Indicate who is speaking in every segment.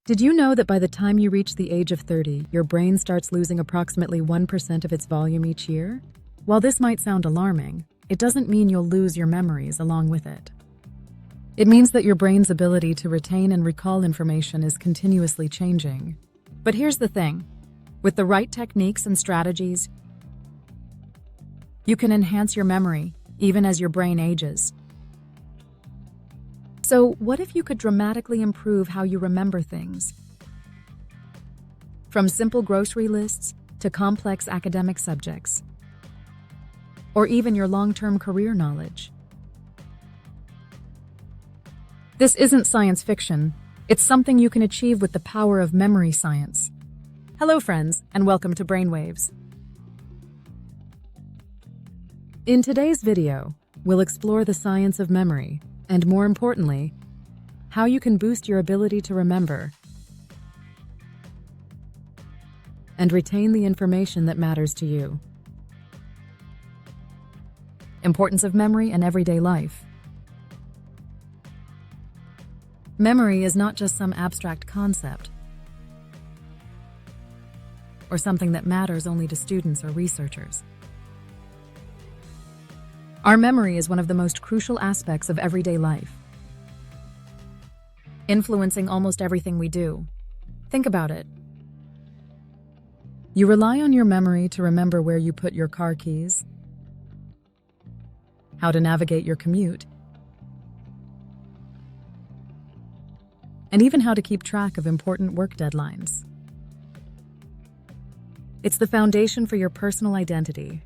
Speaker 1: Did you know that by the time you reach the age of 30, your brain starts losing approximately 1% of its volume each year? While this might sound alarming, it doesn't mean you'll lose your memories along with it. It means that your brain's ability to retain and recall information is continuously changing. But here's the thing. With the right techniques and strategies, you can enhance your memory, even as your brain ages. So, what if you could dramatically improve how you remember things? From simple grocery lists to complex academic subjects, or even your long-term career knowledge. This isn't science fiction. It's something you can achieve with the power of memory science. Hello, friends, and welcome to Brainwaves. In today's video, we'll explore the science of memory, and more importantly, how you can boost your ability to remember and retain the information that matters to you. Importance of memory in everyday life. Memory is not just some abstract concept or something that matters only to students or researchers. Our memory is one of the most crucial aspects of everyday life, influencing almost everything we do. Think about it. You rely on your memory to remember where you put your car keys, how to navigate your commute, and even how to keep track of important work deadlines. It's the foundation for your personal identity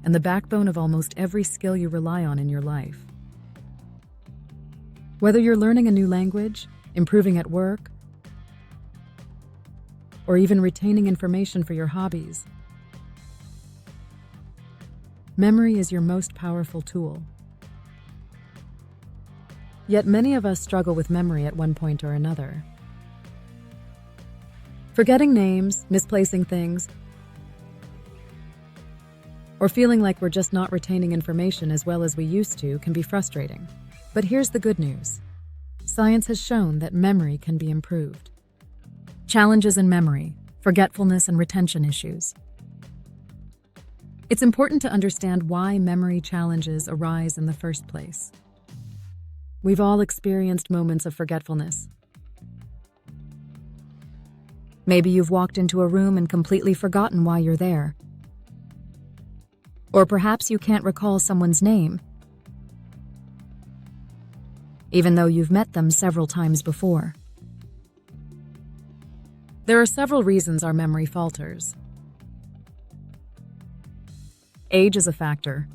Speaker 1: and the backbone of almost every skill you rely on in your life. Whether you're learning a new language, improving at work, or even retaining information for your hobbies, memory is your most powerful tool. Yet many of us struggle with memory at one point or another. Forgetting names, misplacing things, or feeling like we're just not retaining information as well as we used to can be frustrating. But here's the good news. Science has shown that memory can be improved. Challenges in memory, forgetfulness, and retention issues. It's important to understand why memory challenges arise in the first place. We've all experienced moments of forgetfulness. Maybe you've walked into a room and completely forgotten why you're there. Or perhaps you can't recall someone's name, even though you've met them several times before. There are several reasons our memory falters. Age is a factor.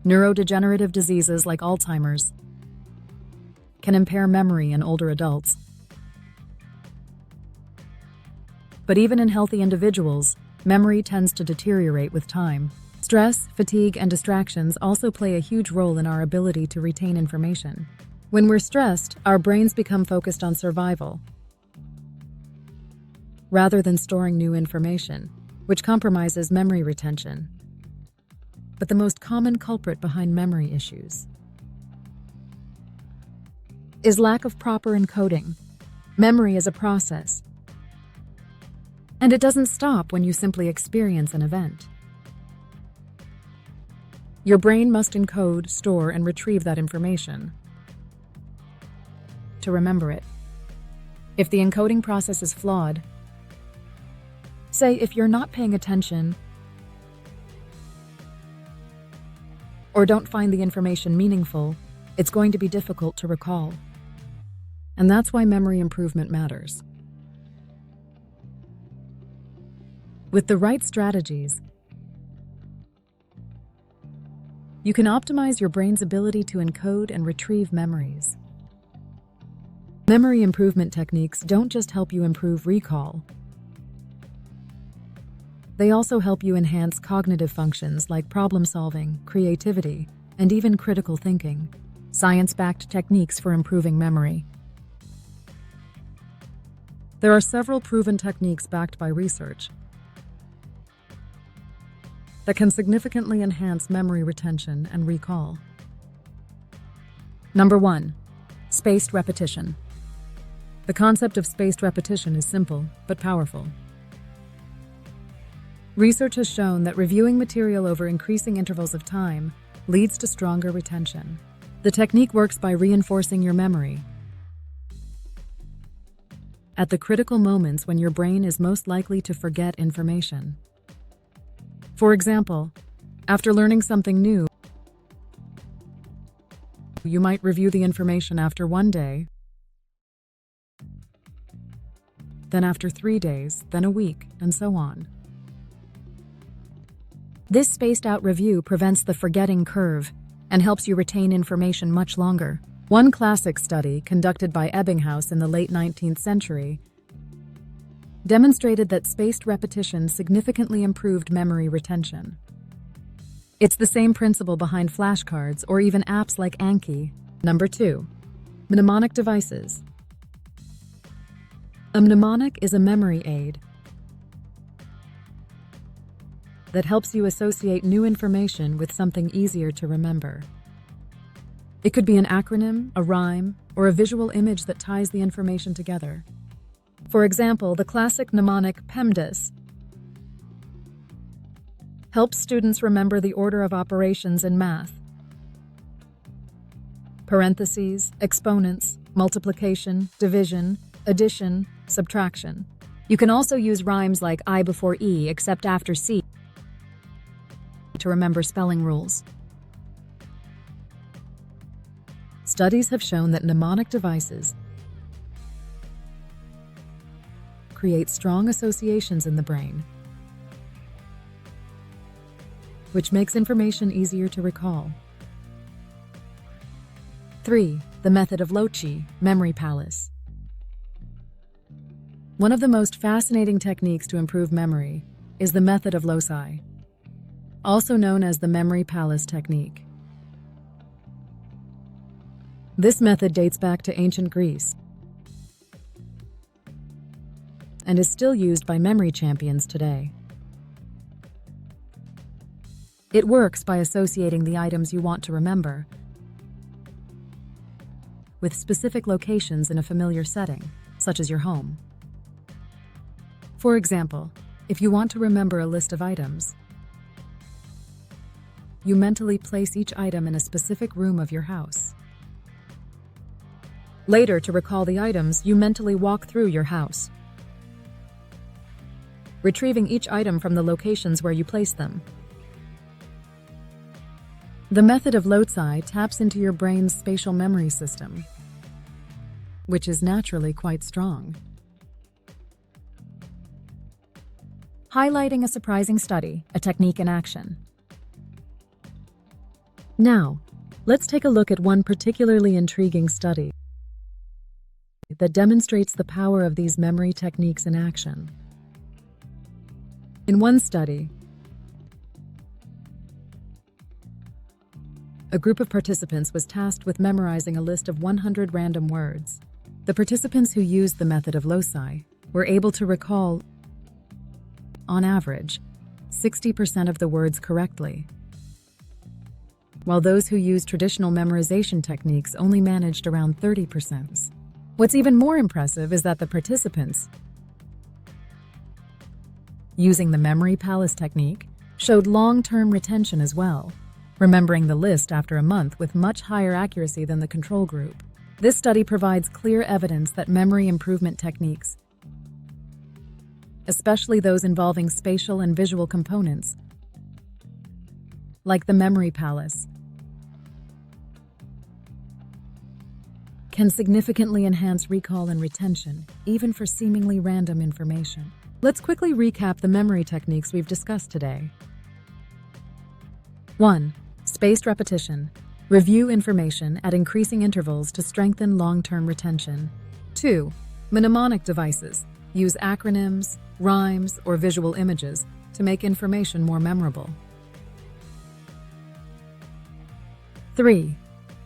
Speaker 1: Neurodegenerative diseases like Alzheimer's can impair memory in older adults. But even in healthy individuals, memory tends to deteriorate with time. Stress, fatigue, and distractions also play a huge role in our ability to retain information. When we're stressed, our brains become focused on survival rather than storing new information, which compromises memory retention. But the most common culprit behind memory issues is lack of proper encoding. Memory is a process, and it doesn't stop when you simply experience an event. Your brain must encode, store, and retrieve that information to remember it. If the encoding process is flawed, say if you're not paying attention or don't find the information meaningful, it's going to be difficult to recall. And that's why memory improvement matters. With the right strategies, you can optimize your brain's ability to encode and retrieve memories. Memory improvement techniques don't just help you improve recall. They also help you enhance cognitive functions like problem solving, creativity, and even critical thinking. Science-backed techniques for improving memory. There are several proven techniques backed by research that can significantly enhance memory retention and recall. Number 1. Spaced repetition. The concept of spaced repetition is simple but powerful. Research has shown that reviewing material over increasing intervals of time leads to stronger retention. The technique works by reinforcing your memory at the critical moments when your brain is most likely to forget information. For example, after learning something new, you might review the information after 1 day, then after 3 days, then a week, and so on. This spaced-out review prevents the forgetting curve and helps you retain information much longer. One classic study, conducted by Ebbinghaus in the late 19th century, demonstrated that spaced repetition significantly improved memory retention. It's the same principle behind flashcards or even apps like Anki. Number 2. Mnemonic devices. A mnemonic is a memory aid that helps you associate new information with something easier to remember. It could be an acronym, a rhyme, or a visual image that ties the information together. For example, the classic mnemonic PEMDAS helps students remember the order of operations in math. Parentheses, exponents, multiplication, division, addition, subtraction. You can also use rhymes like I before E except after C to remember spelling rules. Studies have shown that mnemonic devices create strong associations in the brain, which makes information easier to recall. 3. The Method of Loci, Memory Palace. One of the most fascinating techniques to improve memory is the Method of Loci, also known as the Memory Palace technique. This method dates back to ancient Greece and is still used by memory champions today. It works by associating the items you want to remember with specific locations in a familiar setting, such as your home. For example, if you want to remember a list of items, you mentally place each item in a specific room of your house. Later, to recall the items, you mentally walk through your house, retrieving each item from the locations where you placed them. The Method of Loci taps into your brain's spatial memory system, which is naturally quite strong. Highlighting a surprising study, a technique in action. Now, let's take a look at one particularly intriguing study that demonstrates the power of these memory techniques in action. In one study, a group of participants was tasked with memorizing a list of 100 random words. The participants who used the Method of Loci were able to recall, on average, 60% of the words correctly, while those who used traditional memorization techniques only managed around 30%. What's even more impressive is that the participants using the Memory Palace technique showed long-term retention as well, remembering the list after a month with much higher accuracy than the control group. This study provides clear evidence that memory improvement techniques, especially those involving spatial and visual components, like the Memory Palace, can significantly enhance recall and retention, even for seemingly random information. Let's quickly recap the memory techniques we've discussed today. 1. Spaced repetition. Review information at increasing intervals to strengthen long-term retention. 2. Mnemonic devices. Use acronyms, rhymes, or visual images to make information more memorable. 3.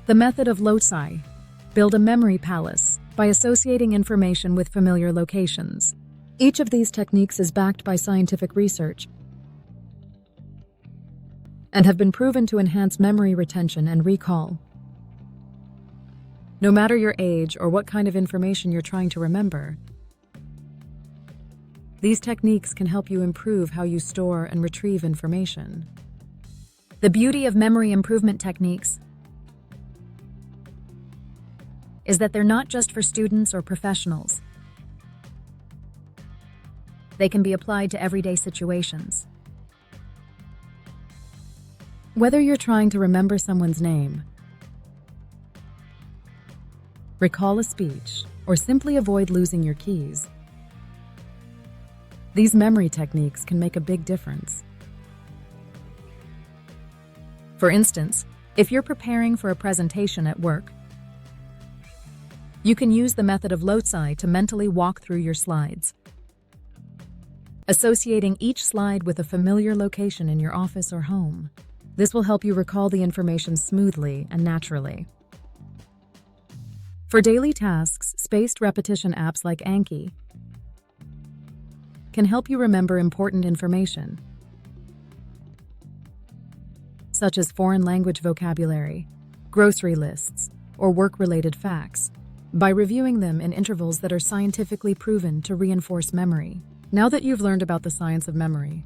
Speaker 1: The Method of Loci. Build a memory palace by associating information with familiar locations. Each of these techniques is backed by scientific research and have been proven to enhance memory retention and recall. No matter your age or what kind of information you're trying to remember, these techniques can help you improve how you store and retrieve information. The beauty of memory improvement techniques is that they're not just for students or professionals. They can be applied to everyday situations. Whether you're trying to remember someone's name, recall a speech, or simply avoid losing your keys, these memory techniques can make a big difference. For instance, if you're preparing for a presentation at work, you can use the method of Loci to mentally walk through your slides, associating each slide with a familiar location in your office or home. This will help you recall the information smoothly and naturally. For daily tasks, spaced repetition apps like Anki can help you remember important information, such as foreign language vocabulary, grocery lists, or work-related facts, by reviewing them in intervals that are scientifically proven to reinforce memory. Now that you've learned about the science of memory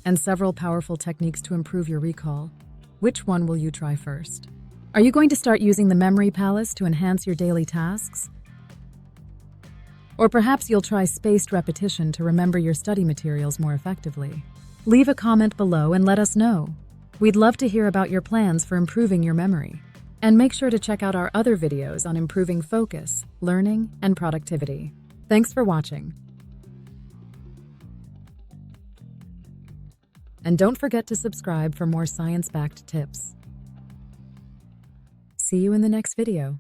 Speaker 1: and several powerful techniques to improve your recall, which one will you try first? Are you going to start using the memory palace to enhance your daily tasks? Or perhaps you'll try spaced repetition to remember your study materials more effectively. Leave a comment below and let us know. We'd love to hear about your plans for improving your memory. And make sure to check out our other videos on improving focus, learning, and productivity. Thanks for watching. And don't forget to subscribe for more science-backed tips. See you in the next video.